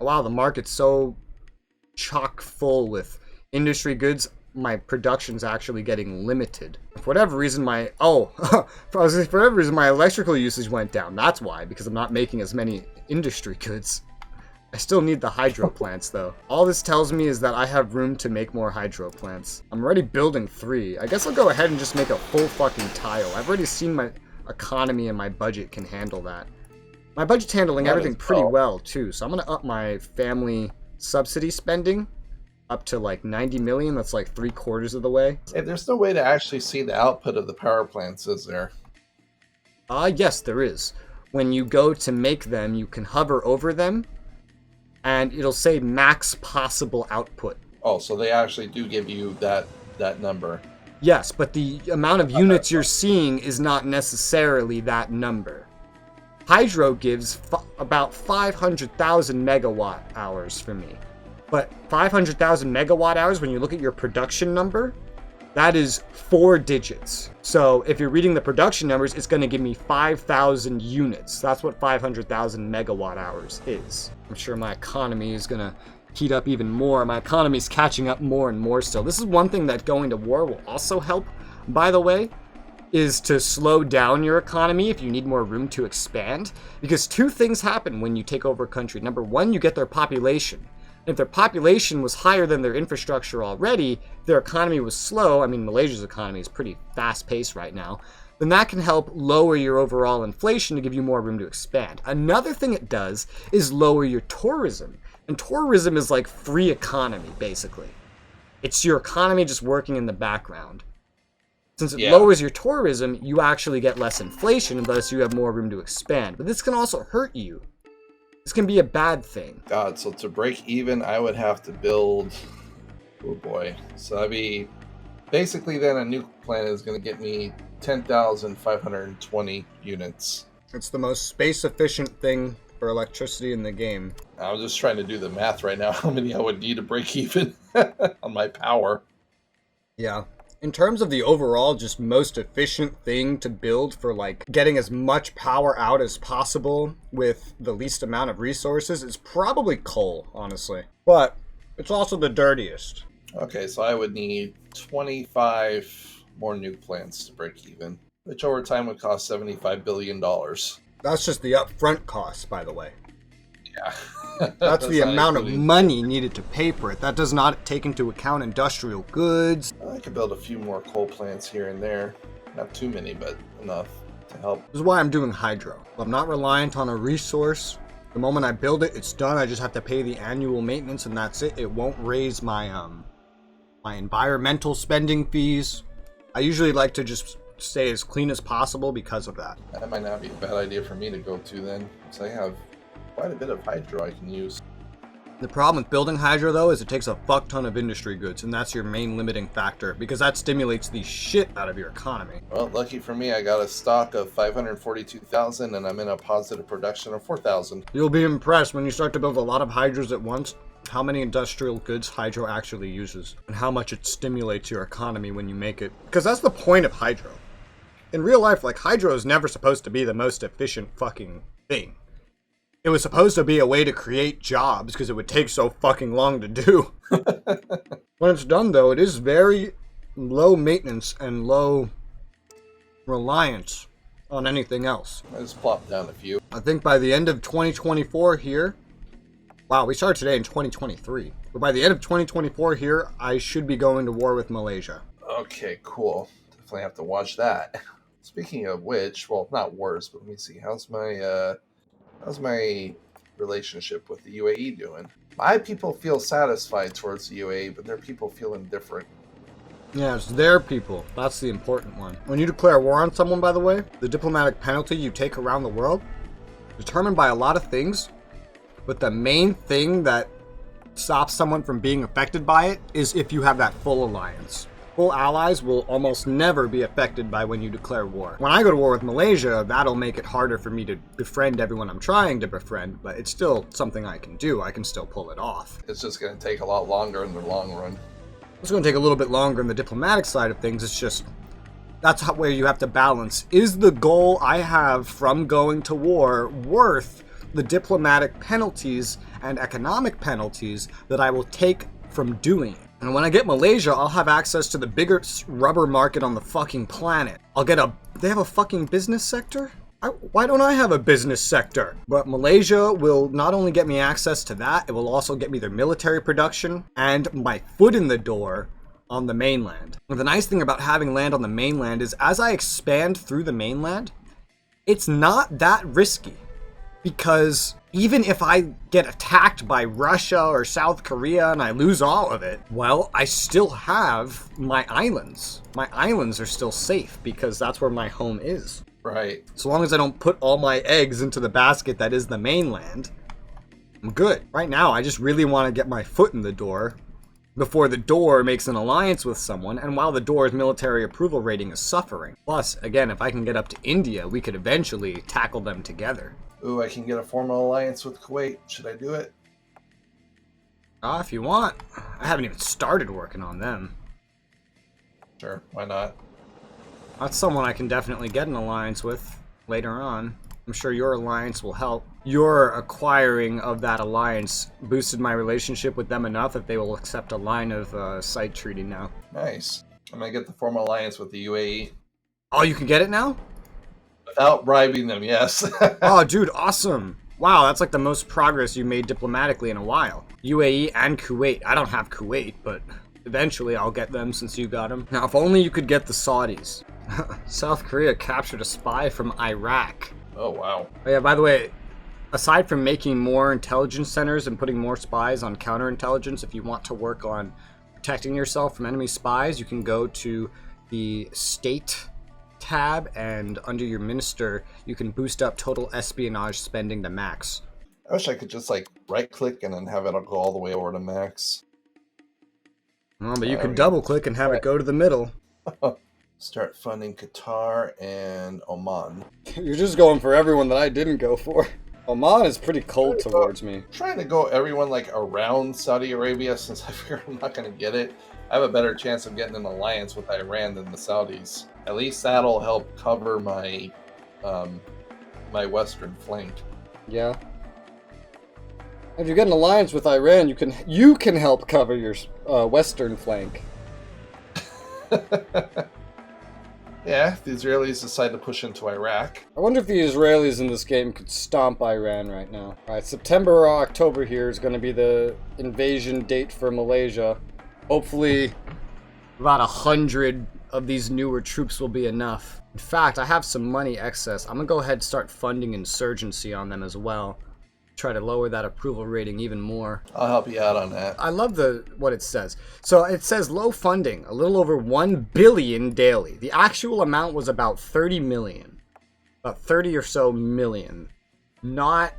wow, the market's so chock full with industry goods, my production's actually getting limited. For whatever reason, my electrical usage went down. That's why, because I'm not making as many industry goods. I still need the hydro plants, though. All this tells me is that I have room to make more hydro plants. I'm already building 3. I guess I'll go ahead and just make a full fucking tile. I've already seen my economy and my budget can handle that. My budget's handling everything pretty well, too, so I'm gonna up my family subsidy spending up to like 90 million. That's like 3/4 of the way. Hey, there's no way to actually see the output of the power plants, is there? Yes, there is. When you go to make them, you can hover over them, and it'll say max possible output. Oh, so they actually do give you that number. Yes, but the amount of units you're seeing is not necessarily that number. Hydro gives about 500,000 megawatt hours for me. But 500,000 megawatt hours, when you look at your production number, that is 4 digits. So if you're reading the production numbers, it's going to give me 5,000 units. That's what 500,000 megawatt hours is. I'm sure my economy is going to heat up even more. My economy is catching up more and more still. This is one thing that going to war will also help, by the way, is to slow down your economy if you need more room to expand. Because 2 things happen when you take over a country. Number 1, you get their population. If their population was higher than their infrastructure already, their economy was slow. I mean, Malaysia's economy is pretty fast-paced right now. Then that can help lower your overall inflation to give you more room to expand. Another thing it does is lower your tourism. And tourism is like free economy, basically. It's your economy just working in the background. Since it lowers your tourism, you actually get less inflation, and thus you have more room to expand. But this can also hurt you. This can be a bad thing. God, so to break even, I would have to build... Oh boy. So that'd be... Basically then a nuke plant is going to get me 10,520 units. It's the most space efficient thing for electricity in the game. I'm just trying to do the math right now, how many I would need to break even on my power. Yeah. In terms of the overall just most efficient thing to build for like getting as much power out as possible with the least amount of resources, it's probably coal, honestly. But it's also the dirtiest. Okay, so I would need 25 more nuke plants to break even, which over time would cost $75 billion. That's just the upfront cost, by the way. Yeah. That's the amount of money needed to pay for it. That does not take into account industrial goods. I could build a few more coal plants here and there. Not too many, but enough to help. This is why I'm doing hydro. I'm not reliant on a resource. The moment I build it, it's done. I just have to pay the annual maintenance, and that's it. It won't raise my my environmental spending fees. I usually like to just stay as clean as possible because of that. That might not be a bad idea for me to go to then, because I have quite a bit of hydro I can use. The problem with building hydro, though, is it takes a fuck ton of industry goods, and that's your main limiting factor, because that stimulates the shit out of your economy. Well, lucky for me, I got a stock of 542,000, and I'm in a positive production of 4,000. You'll be impressed when you start to build a lot of hydros at once, how many industrial goods hydro actually uses, and how much it stimulates your economy when you make it. Because that's the point of hydro. In real life, like, hydro is never supposed to be the most efficient fucking thing. It was supposed to be a way to create jobs because it would take so fucking long to do. When it's done, though, it is very low maintenance and low reliance on anything else. I just plopped down a few. I think by the end of 2024 here, wow, we started today in 2023. But by the end of 2024 here, I should be going to war with Malaysia. Okay, cool. Definitely have to watch that. Speaking of which, well, not wars, but let me see. How's my relationship with the UAE doing? My people feel satisfied towards the UAE, but their people feel indifferent. Yeah, it's their people. That's the important one. When you declare war on someone, by the way, the diplomatic penalty you take around the world is determined by a lot of things, but the main thing that stops someone from being affected by it is if you have that full alliance. Full allies will almost never be affected by when you declare war. When I go to war with Malaysia, that'll make it harder for me to befriend everyone I'm trying to befriend, but it's still something I can do. I can still pull it off. It's just going to take a lot longer in the long run. It's going to take a little bit longer in the diplomatic side of things. It's just, that's where you have to balance. Is the goal I have from going to war worth the diplomatic penalties and economic penalties that I will take from doing it. And when I get Malaysia, I'll have access to the biggest rubber market on the fucking planet. They have a fucking business sector? Why don't I have a business sector? But Malaysia will not only get me access to that, it will also get me their military production and my foot in the door on the mainland. And the nice thing about having land on the mainland is as I expand through the mainland, it's not that risky. Because even if I get attacked by Russia or South Korea and I lose all of it, well, I still have my islands. My islands are still safe because that's where my home is. Right. So long as I don't put all my eggs into the basket that is the mainland, I'm good. Right now, I just really want to get my foot in the door before the door makes an alliance with someone, and while the door's military approval rating is suffering. Plus, again, if I can get up to India, we could eventually tackle them together. Ooh, I can get a formal alliance with Kuwait. Should I do it? If you want. I haven't even started working on them. Sure, why not? That's someone I can definitely get an alliance with later on. I'm sure your alliance will help. Your acquiring of that alliance boosted my relationship with them enough that they will accept a line of sight treaty now. Nice. I'm gonna get the formal alliance with the UAE. Oh, you can get it now? Without bribing them, yes. Oh, dude, awesome. Wow, that's like the most progress you made diplomatically in a while. UAE and Kuwait. I don't have Kuwait, but eventually I'll get them since you got them. Now, if only you could get the Saudis. South Korea captured a spy from Iraq. Oh, wow. Oh, yeah, by the way, aside from making more intelligence centers and putting more spies on counterintelligence, if you want to work on protecting yourself from enemy spies, you can go to the state tab, and under your minister, you can boost up total espionage spending to max. I wish I could just like right click and then have it go all the way over to max. Oh, but you can double click and have it go to the middle. Start funding Qatar and Oman. You're just going for everyone that I didn't go for. Oman is pretty cold towards me. Trying to go everyone like around Saudi Arabia since I figure I'm not going to get it. I have a better chance of getting an alliance with Iran than the Saudis. At least that'll help cover my my western flank. Yeah. If you get an alliance with Iran, you can help cover your western flank. Yeah, if the Israelis decide to push into Iraq. I wonder if the Israelis in this game could stomp Iran right now. Alright, September or October here is going to be the invasion date for Malaysia. Hopefully, about 100 of these newer troops will be enough. In fact, I have some money excess. I'm going to go ahead and start funding insurgency on them as well. Try to lower that approval rating even more. I'll help you out on that. I love what it says. So it says low funding, a little over 1 billion daily. The actual amount was about 30 million. About 30 or so million. Not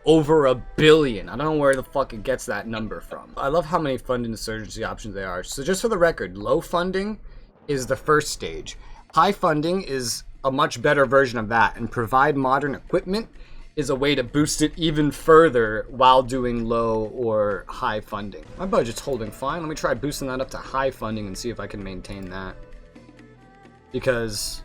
over 1 billion. I don't know where the fuck it gets that number from. I love how many funding insurgency options there are. So just for the record, low funding is the first stage. High funding is a much better version of that, and provide modern equipment is a way to boost it even further while doing low or high funding. My budget's holding fine. Let me try boosting that up to high funding and see if I can maintain that. Because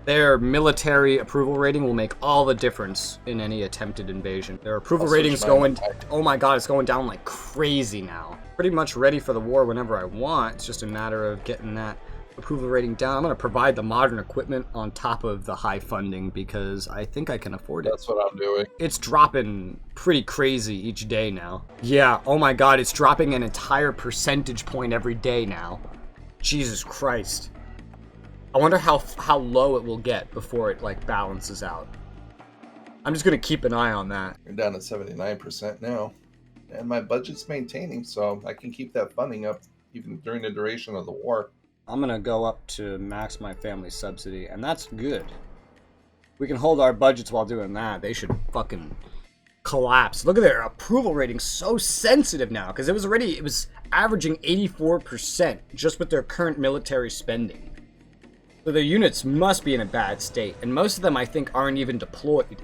their military approval rating will make all the difference in any attempted invasion. Their approval rating's going, oh my god, it's going down like crazy now. Pretty much ready for the war whenever I want. It's just a matter of getting that approval rating down. I'm going to provide the modern equipment on top of the high funding because I think I can afford it. That's what I'm doing. It's dropping pretty crazy each day now. Yeah, oh my god, it's dropping an entire percentage point every day now. Jesus Christ. I wonder how low it will get before it like balances out. I'm just going to keep an eye on that. You're down to 79% now. And my budget's maintaining, so I can keep that funding up even during the duration of the war. I'm going to go up to max my family subsidy, and that's good. We can hold our budgets while doing that. They should fucking collapse. Look at their approval rating, so sensitive now, because it was averaging 84% just with their current military spending. So their units must be in a bad state, and most of them I think aren't even deployed.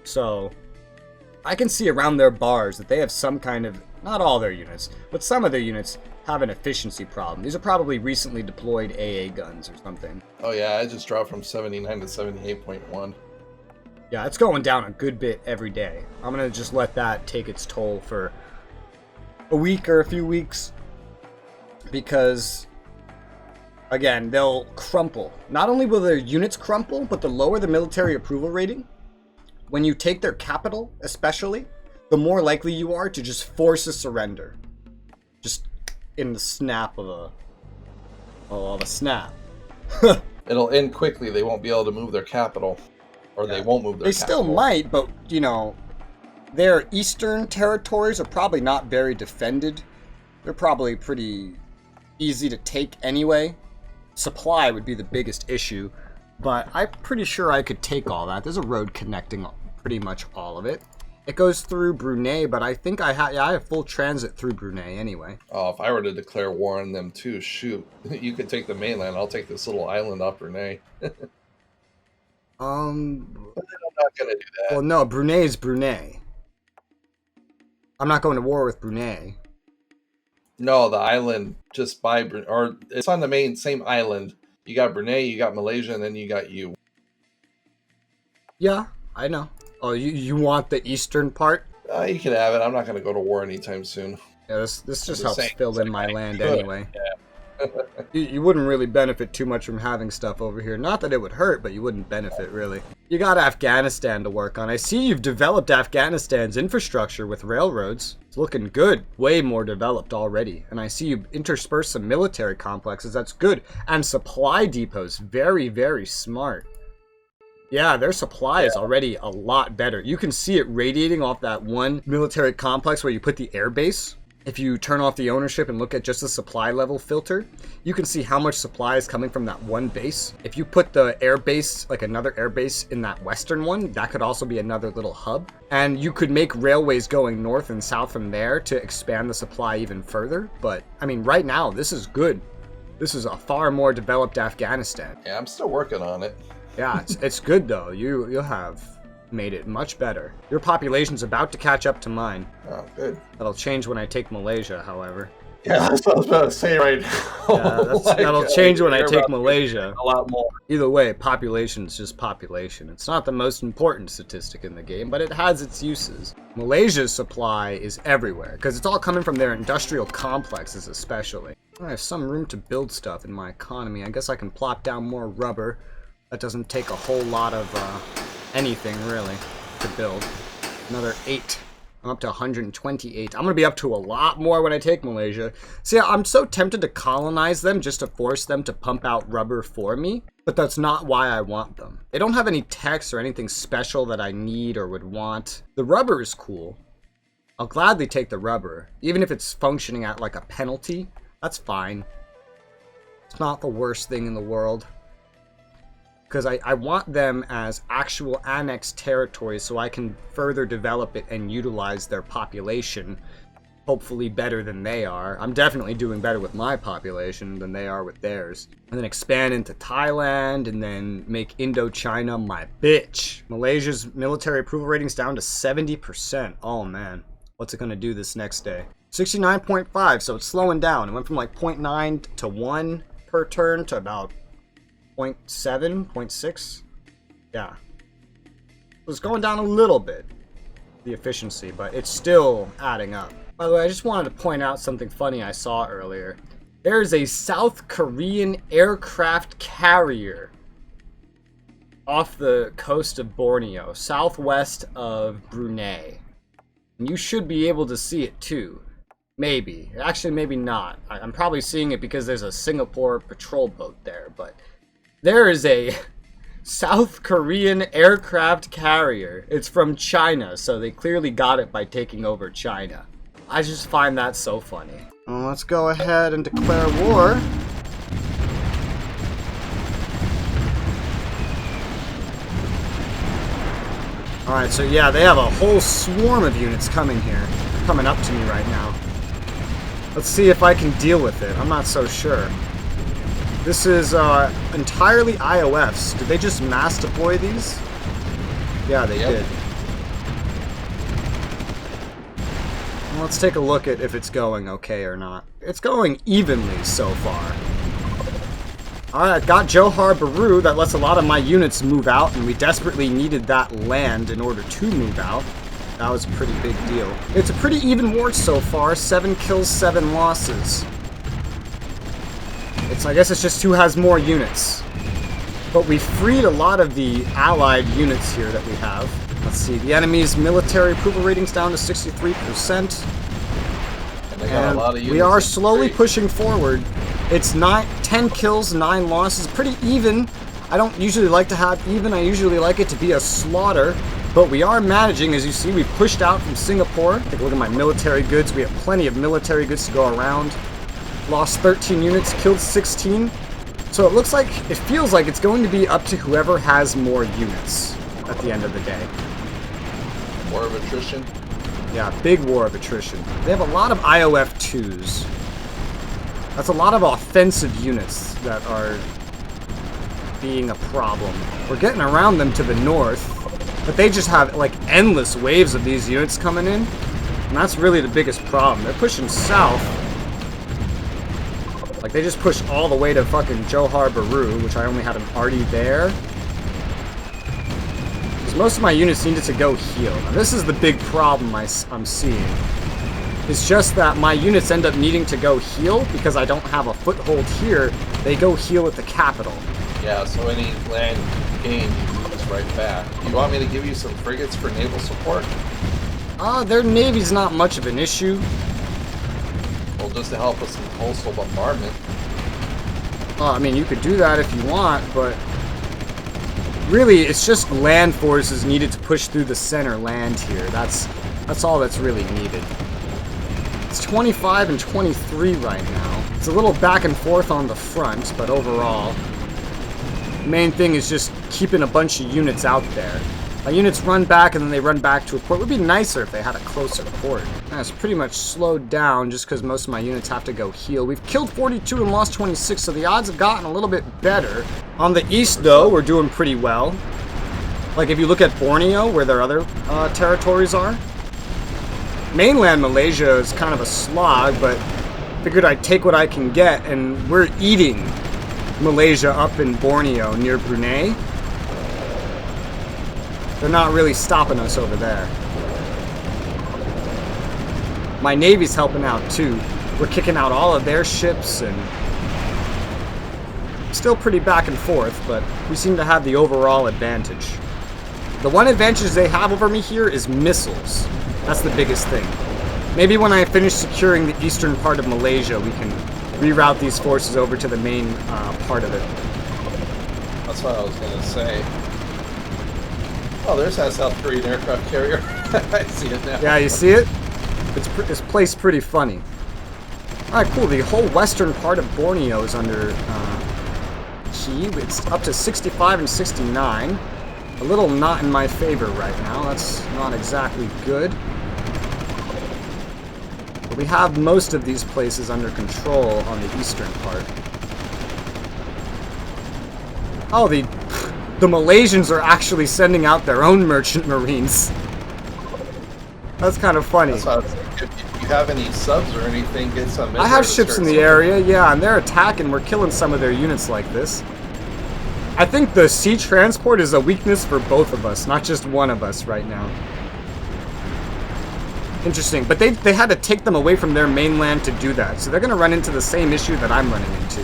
So I can see around their bars that they have some kind of, not all their units, but some of their units have an efficiency problem. These are probably recently deployed AA guns or something. Oh yeah, I just dropped from 79 to 78.1. Yeah, it's going down a good bit every day. I'm gonna just let that take its toll for a week or a few weeks. Because, again, they'll crumple. Not only will their units crumple, but the lower the military approval rating, when you take their capital, especially, the more likely you are to just force a surrender. Just in the snap of a snap. It'll end quickly. They won't be able to move their capital. Or they won't move their capital. They still might, but, you know, their eastern territories are probably not very defended. They're probably pretty easy to take anyway. Supply would be the biggest issue, but I'm pretty sure I could take all that. There's a road connecting pretty much all of it. It goes through Brunei, but I think I have full transit through Brunei anyway. Oh, if I were to declare war on them too, shoot. You could take the mainland. I'll take this little island off Brunei. But I'm not going to do that. Well, no, Brunei is Brunei. I'm not going to war with Brunei. No, the island just by Brunei, or it's on the same island. You got Brunei, you got Malaysia, and then you got you. Yeah, I know. Oh, you want the eastern part? You can have it. I'm not going to go to war anytime soon. Yeah, this just helps fill in my land anyway. Yeah. You wouldn't really benefit too much from having stuff over here. Not that it would hurt, but you wouldn't benefit, really. You got Afghanistan to work on. I see you've developed Afghanistan's infrastructure with railroads. It's looking good. Way more developed already. And I see you intersperse some military complexes. That's good. And supply depots. Very, very smart. Yeah, their supply is already a lot better. You can see it radiating off that one military complex where you put the airbase. If you turn off the ownership and look at just the supply level filter, you can see how much supply is coming from that one base. If you put the airbase, like another airbase in that western one, that could also be another little hub. And you could make railways going north and south from there to expand the supply even further. But, I mean, right now, this is good. This is a far more developed Afghanistan. Yeah, I'm still working on it. Yeah, it's good though. You'll have made it much better. Your population's about to catch up to mine. Oh, good. That'll change when I take Malaysia, however. Yeah, that's what I was about to say right now. Yeah, that'll change when I take Malaysia. A lot more. Either way, population's just population. It's not the most important statistic in the game, but it has its uses. Malaysia's supply is everywhere, because it's all coming from their industrial complexes especially. I have some room to build stuff in my economy. I guess I can plop down more rubber. That doesn't take a whole lot of anything, really, to build. Another 8. I'm up to 128. I'm going to be up to a lot more when I take Malaysia. See, I'm so tempted to colonize them just to force them to pump out rubber for me. But that's not why I want them. They don't have any techs or anything special that I need or would want. The rubber is cool. I'll gladly take the rubber. Even if it's functioning at like a penalty, that's fine. It's not the worst thing in the world. Because I want them as actual annexed territories so I can further develop it and utilize their population, hopefully better than they are. I'm definitely doing better with my population than they are with theirs. And then expand into Thailand, and then make Indochina my bitch. Malaysia's military approval rating's down to 70%. Oh man, what's it gonna do this next day? 69.5, so it's slowing down. It went from like 0.9 to 1 per turn to about 0.7, 0.6. Yeah. It was going down a little bit, the efficiency, but it's still adding up. By the way, I just wanted to point out something funny I saw earlier. There's a South Korean aircraft carrier off the coast of Borneo, southwest of Brunei. And you should be able to see it too. Maybe. Actually, maybe not. I'm probably seeing it because there's a Singapore patrol boat there, but there is a South Korean aircraft carrier. It's from China, so they clearly got it by taking over China. I just find that so funny. Well, let's go ahead and declare war. Alright, so yeah, they have a whole swarm of units coming here. Coming up to me right now. Let's see if I can deal with it. I'm not so sure. This is entirely IOFs. Did they just mass deploy these? Yeah, they did. Well, let's take a look at if it's going okay or not. It's going evenly so far. Alright, got Johar Baru. That lets a lot of my units move out, and we desperately needed that land in order to move out. That was a pretty big deal. It's a pretty even war so far. 7 kills, 7 losses. I guess it's just who has more units. But we freed a lot of the allied units here that we have. Let's see, the enemy's military approval rating's down to 63%. And they got a lot of units. We are slowly pushing forward. It's 10 kills, 9 losses. Pretty even. I don't usually like to have even. I usually like it to be a slaughter. But we are managing. As you see, we pushed out from Singapore. Take a look at my military goods. We have plenty of military goods to go around. Lost 13 units, killed 16. So it looks like, it feels like it's going to be up to whoever has more units at the end of the day. War of attrition? Yeah, big war of attrition. They have a lot of IOF-2s. That's a lot of offensive units that are being a problem. We're getting around them to the north, but they just have like endless waves of these units coming in. And that's really the biggest problem. They're pushing south. Like, they just pushed all the way to fucking Johar Baru, which I only had an arty there. Because most of my units needed to go heal. Now, this is the big problem I'm seeing. It's just that my units end up needing to go heal because I don't have a foothold here. They go heal at the capital. Yeah, so any land gain, you lose right back. You want me to give you some frigates for naval support? Their navy's not much of an issue. Well, just to help us in coastal bombardment. I mean, you could do that if you want, but really, it's just land forces needed to push through the center land here. That's all that's really needed. It's 25 and 23 right now. It's a little back and forth on the front, but overall, the main thing is just keeping a bunch of units out there. My units run back and then they run back to a port. It would be nicer if they had a closer port. That's pretty much slowed down just because most of my units have to go heal. We've killed 42 and lost 26, so the odds have gotten a little bit better. On the east, though, we're doing pretty well. Like, if you look at Borneo, where their other territories are. Mainland Malaysia is kind of a slog, but figured I'd take what I can get, and we're eating Malaysia up in Borneo near Brunei. They're not really stopping us over there. My Navy's helping out too. We're kicking out all of their ships and still pretty back and forth, but we seem to have the overall advantage. The one advantage they have over me here is missiles. That's the biggest thing. Maybe when I finish securing the eastern part of Malaysia, we can reroute these forces over to the main part of it. That's what I was going to say. Oh, there's that South Korean aircraft carrier. I see it now. Yeah, you see it? It's placed pretty funny. Alright, cool. The whole western part of Borneo is under key. It's up to 65 and 69. A little not in my favor right now. That's not exactly good. But we have most of these places under control on the eastern part. Oh, the Malaysians are actually sending out their own merchant marines. That's kind of funny. That's what I was thinking. If you have any subs or anything, get some. I have ships in the area, yeah, and they're attacking. We're killing some of their units like this. I think the sea transport is a weakness for both of us, not just one of us right now. Interesting, but they had to take them away from their mainland to do that, so they're going to run into the same issue that I'm running into.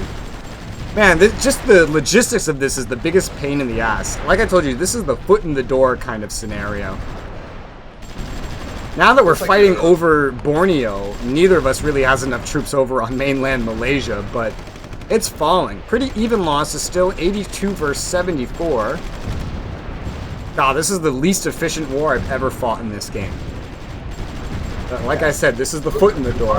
Man, just the logistics of this is the biggest pain in the ass. Like I told you, this is the foot in the door kind of scenario. Now that we're fighting over Borneo, neither of us really has enough troops over on mainland Malaysia, but it's falling. Pretty even losses still, 82 versus 74. God, this is the least efficient war I've ever fought in this game. But like I said, this is the foot in the door.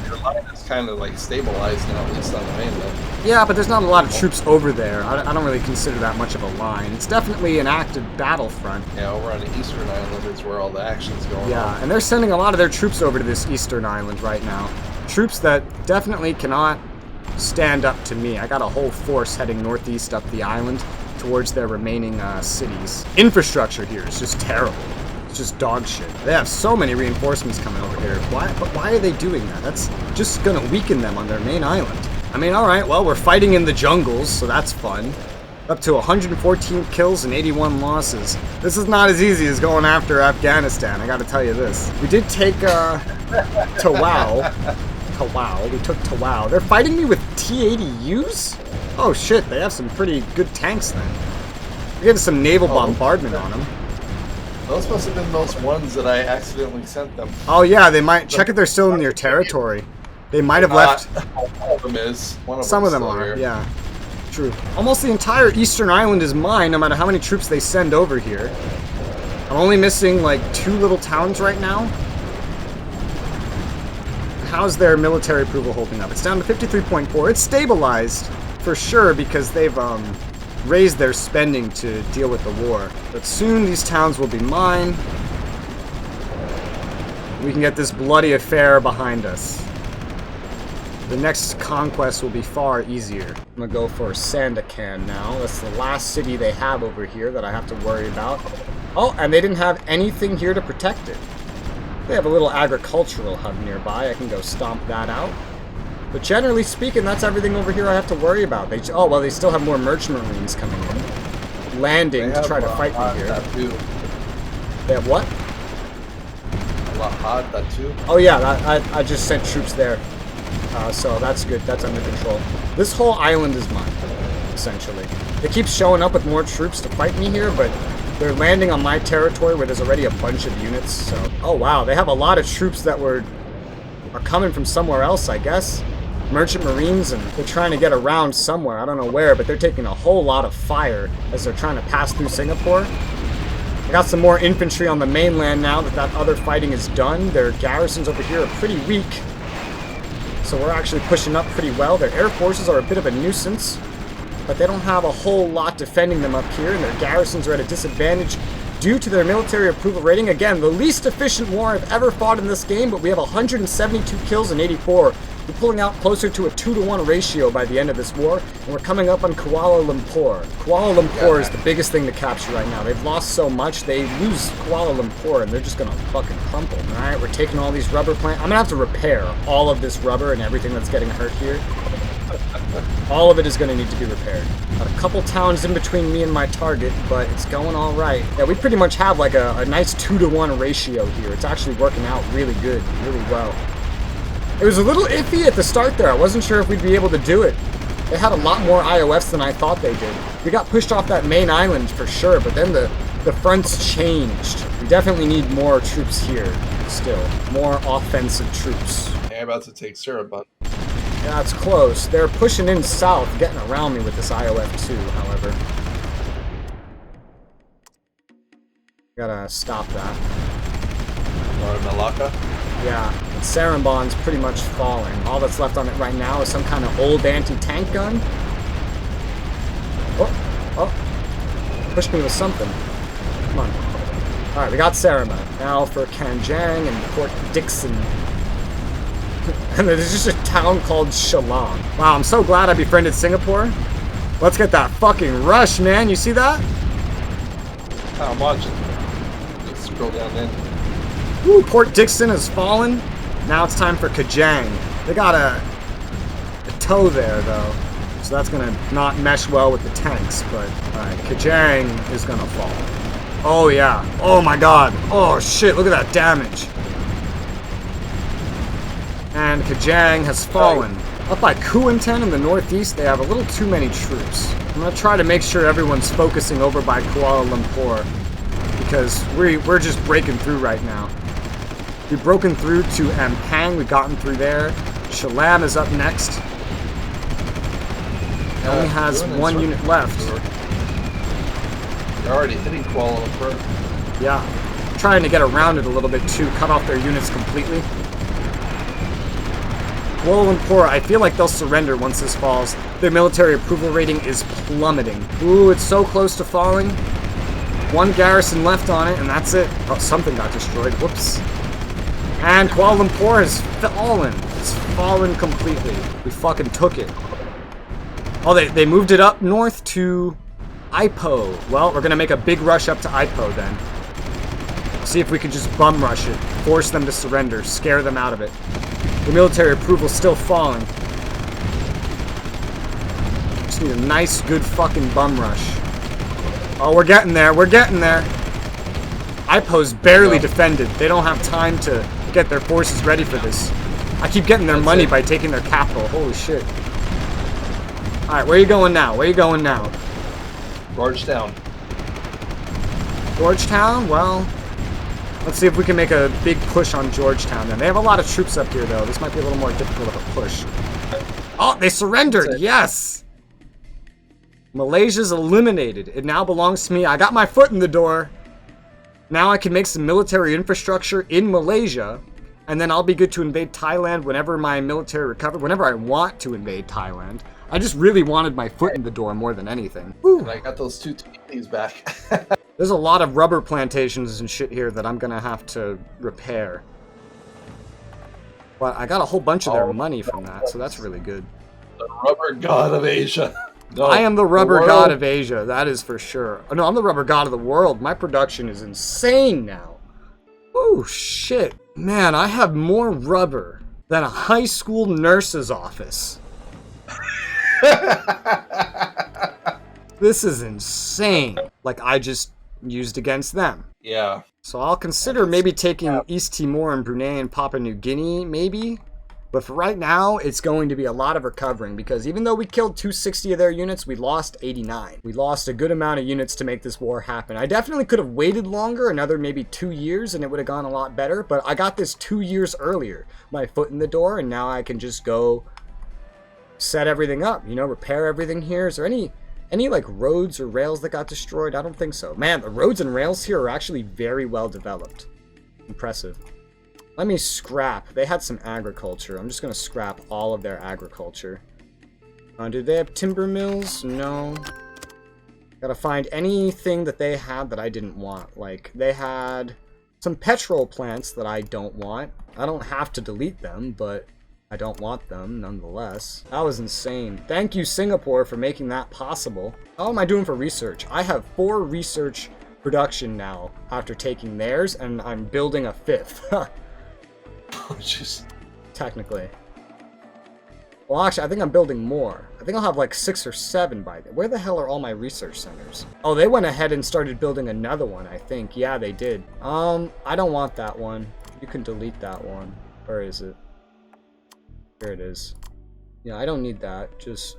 Your line is kind of like stabilized now, at least on the mainland. Yeah, but there's not a lot of troops over there. I don't really consider that much of a line. It's definitely an active battlefront. Yeah, over on the eastern island is where all the action's going on. Yeah, and they're sending a lot of their troops over to this eastern island right now. Troops that definitely cannot stand up to me. I got a whole force heading northeast up the island towards their remaining cities. Infrastructure here is just terrible. It's just dog shit. They have so many reinforcements coming over here. Why are they doing that? That's just gonna weaken them on their main island. I mean, alright, well, we're fighting in the jungles, so that's fun. Up to 114 kills and 81 losses. This is not as easy as going after Afghanistan, I gotta tell you this. We did take, Tawau. We took Tawau. They're fighting me with T-80Us? Oh shit, they have some pretty good tanks then. We have some naval bombardment on them. Those must have been those ones that I accidentally sent them. Oh yeah, they might. Check if they're still in your territory. They might have left. One of them is. Some of them are, yeah. True. Almost the entire eastern island is mine, no matter how many troops they send over here. I'm only missing like 2 little towns right now. How's their military approval holding up? It's down to 53.4. It's stabilized for sure because they've raised their spending to deal with the war. But soon these towns will be mine. We can get this bloody affair behind us. The next conquest will be far easier. I'm gonna go for Sandakan now. That's the last city they have over here that I have to worry about. Oh, and they didn't have anything here to protect it. They have a little agricultural hub nearby. I can go stomp that out. But generally speaking, that's everything over here I have to worry about. Oh, well, they still have more merchant marines coming in. Landing to try to fight me here. They have what? Lahad, that too. Oh yeah, I just sent troops there. So that's good. That's under control. This whole island is mine, essentially. They keep showing up with more troops to fight me here, but they're landing on my territory where there's already a bunch of units, so... Oh wow, they have a lot of troops that are coming from somewhere else, I guess. Merchant Marines, and they're trying to get around somewhere. I don't know where, but they're taking a whole lot of fire as they're trying to pass through Singapore. I got some more infantry on the mainland now that other fighting is done. Their garrisons over here are pretty weak, so we're actually pushing up pretty well. Their air forces are a bit of a nuisance, but they don't have a whole lot defending them up here, and their garrisons are at a disadvantage due to their military approval rating. Again, the least efficient war I've ever fought in this game, but we have 172 kills and 84. We're pulling out closer to a 2-to-1 ratio by the end of this war, and we're coming up on Kuala Lumpur. Kuala Lumpur is the biggest thing to capture right now. They've lost so much, they lose Kuala Lumpur, and they're just gonna fucking crumple. Alright, we're taking all these rubber plants. I'm gonna have to repair all of this rubber and everything that's getting hurt here. All of it is going to need to be repaired. Got a couple towns in between me and my target, but it's going all right. Yeah, we pretty much have like a nice 2-to-1 ratio here. It's actually working out really good, really well. It was a little iffy at the start there. I wasn't sure if we'd be able to do it. They had a lot more IOFs than I thought they did. We got pushed off that main island for sure, but then the fronts changed. We definitely need more troops here still. More offensive troops. Yeah, I'm about to take Cerebon. Yeah, it's close. They're pushing in south, getting around me with this IOF too, however. Gotta stop that. Or Malacca? Yeah, Sarambon's pretty much falling. All that's left on it right now is some kind of old anti-tank gun. Oh. Pushed me with something. Come on. Alright, we got Sarambon. Now for Kanjang and Port Dickson. And there's just a town called Shillong. Wow, I'm so glad I befriended Singapore. Let's get that fucking rush, man. You see that? Oh, I'm watching. Just scroll down then. Woo, Port Dickson has fallen. Now it's time for Kajang. They got a toe there, though. So that's going to not mesh well with the tanks. But, alright, Kajang is going to fall. Oh, yeah. Oh, my God. Oh, shit. Look at that damage. And Kajang has fallen. Up by Kuantan in the northeast, they have a little too many troops. I'm going to try to make sure everyone's focusing over by Kuala Lumpur, because we're just breaking through right now. We've broken through to Ampang, we've gotten through there. Shalam is up next. It only has one unit left. They're already hitting Kuala Lumpur. Yeah. I'm trying to get around it a little bit too, cut off their units completely. Kuala Lumpur, I feel like they'll surrender once this falls. Their military approval rating is plummeting. Ooh, it's so close to falling. One garrison left on it, and that's it. Oh, something got destroyed. Whoops. And Kuala Lumpur has fallen. It's fallen completely. We fucking took it. Oh, they moved it up north to Ipoh. Well, we're going to make a big rush up to Ipoh then. See if we can just bum rush it. Force them to surrender. Scare them out of it. The military approval's still falling. Just need a nice, good fucking bum rush. Oh, we're getting there. We're getting there. IPO's barely defended. They don't have time to get their forces ready for this. I keep getting their money by taking their capital. Holy shit. Alright, where are you going now? Where are you going now? Georgetown. Georgetown? Well, let's see if we can make a big push on Georgetown then. They have a lot of troops up here, though. This might be a little more difficult of a push. Oh, they surrendered! Yes! Malaysia's eliminated. It now belongs to me. I got my foot in the door. Now I can make some military infrastructure in Malaysia, and then I'll be good to invade Thailand whenever my military recovers, whenever I want to invade Thailand. I just really wanted my foot in the door more than anything. And I got those 2 TVs back. There's a lot of rubber plantations and shit here that I'm gonna have to repair. But I got a whole bunch of their money from that, so that's really good. The rubber god of Asia. No, I am the rubber god of Asia, that is for sure. Oh, no, I'm the rubber god of the world. My production is insane now. Oh, shit. Man, I have more rubber than a high school nurse's office. This is insane. Like, I just used against them. Yeah. So I'll consider maybe taking East Timor and Brunei and Papua New Guinea, maybe. But for right now, it's going to be a lot of recovering, because even though we killed 260 of their units, we lost 89. We lost a good amount of units to make this war happen. I definitely could have waited longer, another maybe 2 years, and it would have gone a lot better. But I got this 2 years earlier, my foot in the door, and now I can just go set everything up, you know, repair everything here. Is there any like roads or rails that got destroyed? I don't think so. Man, the roads and rails here are actually very well developed. Impressive. Let me scrap. They had some agriculture. I'm just going to scrap all of their agriculture. Do they have timber mills? No. Gotta find anything that they had that I didn't want. Like, they had some petrol plants that I don't want. I don't have to delete them, but I don't want them nonetheless. That was insane. Thank you, Singapore, for making that possible. How am I doing for research? I have 4 research production now after taking theirs, and I'm building a 5th. Oh, jeez. Technically. Well, actually, I think I'm building more. I think I'll have like 6 or 7 by then. Where the hell are all my research centers? Oh, they went ahead and started building another one, I think. Yeah, they did. I don't want that one. You can delete that one. Where is it? Here it is. Yeah, I don't need that. Just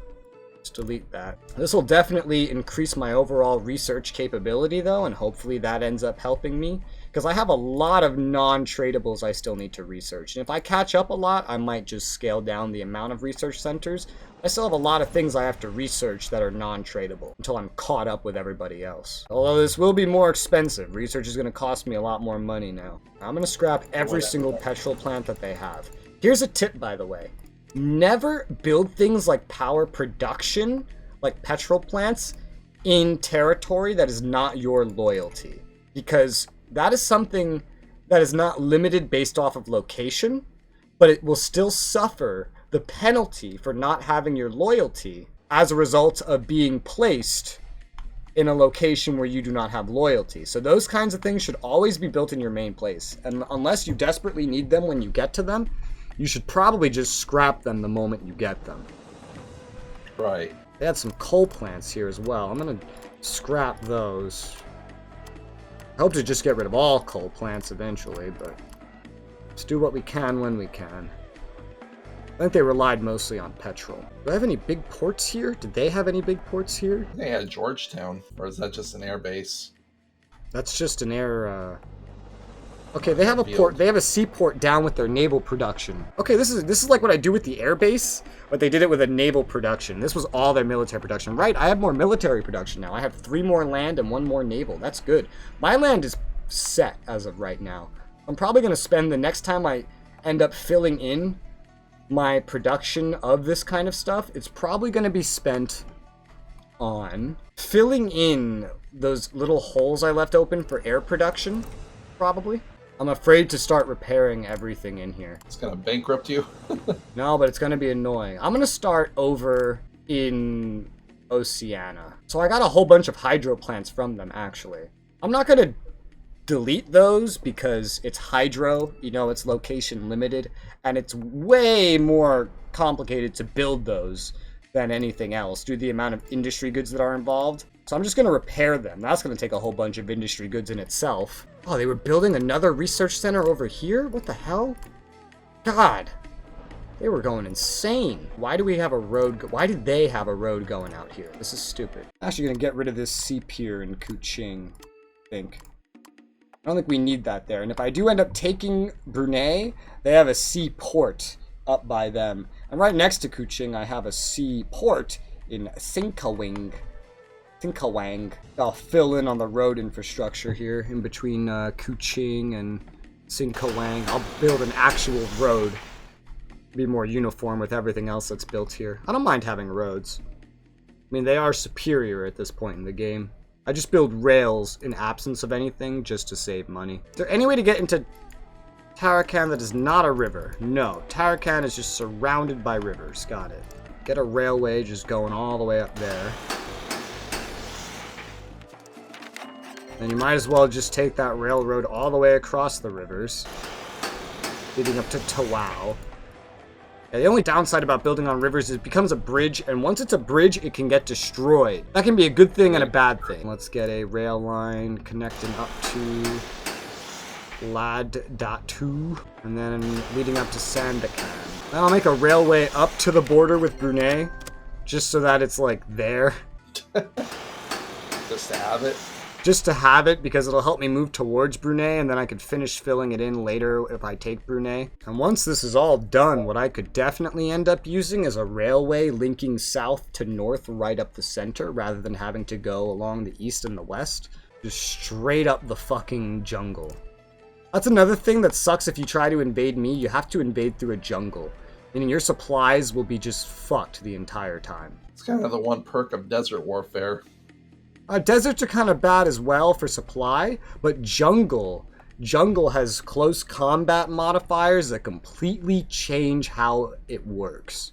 delete that. This will definitely increase my overall research capability, though, and hopefully that ends up helping me. Because I have a lot of non-tradables I still need to research. And if I catch up a lot, I might just scale down the amount of research centers. I still have a lot of things I have to research that are non-tradable until I'm caught up with everybody else. Although this will be more expensive. Research is going to cost me a lot more money now. I'm going to scrap every single petrol plant that they have. Here's a tip, by the way. Never build things like power production, like petrol plants, in territory that is not your loyalty. Because that is something that is not limited based off of location, but it will still suffer the penalty for not having your loyalty as a result of being placed in a location where you do not have loyalty. So those kinds of things should always be built in your main place. And unless you desperately need them when you get to them, you should probably just scrap them the moment you get them. Right. They had some coal plants here as well. I'm going to scrap those. I hope to just get rid of all coal plants eventually, but let's do what we can when we can. I think they relied mostly on petrol. Do I have any big ports here? Did they have any big ports here? They had Georgetown, or is that just an air base? That's just an air, Okay, they have a port. They have a seaport down with their naval production. Okay, this is like what I do with the air base, but they did it with a naval production. This was all their military production. Right, I have more military production now. I have 3 more land and 1 more naval. That's good. My land is set as of right now. I'm probably going to spend the next time I end up filling in my production of this kind of stuff, it's probably going to be spent on filling in those little holes I left open for air production, probably. I'm afraid to start repairing everything in here. It's gonna bankrupt you. No, but it's gonna be annoying. I'm gonna start over in Oceania. So I got a whole bunch of hydro plants from them, actually. I'm not gonna delete those because it's hydro, you know, it's location limited, and it's way more complicated to build those than anything else due to the amount of industry goods that are involved. So I'm just going to repair them. That's going to take a whole bunch of industry goods in itself. Oh, they were building another research center over here? What the hell? God. They were going insane. Why do we have a road? Why did they have a road going out here? This is stupid. I'm actually going to get rid of this sea pier in Kuching, I think. I don't think we need that there. And if I do end up taking Brunei, they have a seaport up by them. And right next to Kuching, I have a seaport in Singkawang. I'll fill in on the road infrastructure here in between Kuching and Singkawang. I'll build an actual road. Be more uniform with everything else that's built here. I don't mind having roads. I mean, they are superior at this point in the game. I just build rails in absence of anything just to save money. Is there any way to get into Tarakan that is not a river? No. Tarakan is just surrounded by rivers. Got it. Get a railway just going all the way up there. And you might as well just take that railroad all the way across the rivers, leading up to Tawau. Yeah, the only downside about building on rivers is it becomes a bridge, and once it's a bridge, it can get destroyed. That can be a good thing and a bad thing. Let's get a rail line connecting up to Lad.2, and then leading up to Sandakan. Then I'll make a railway up to the border with Brunei, just so that it's like there. Just to have it? Just to have it, because it'll help me move towards Brunei, and then I could finish filling it in later if I take Brunei. And once this is all done, what I could definitely end up using is a railway linking south to north right up the center, rather than having to go along the east and the west. Just straight up the fucking jungle. That's another thing that sucks if you try to invade me. You have to invade through a jungle, meaning your supplies will be just fucked the entire time. It's kind of the one perk of desert warfare. Deserts are kind of bad as well for supply, but jungle has close combat modifiers that completely change how it works.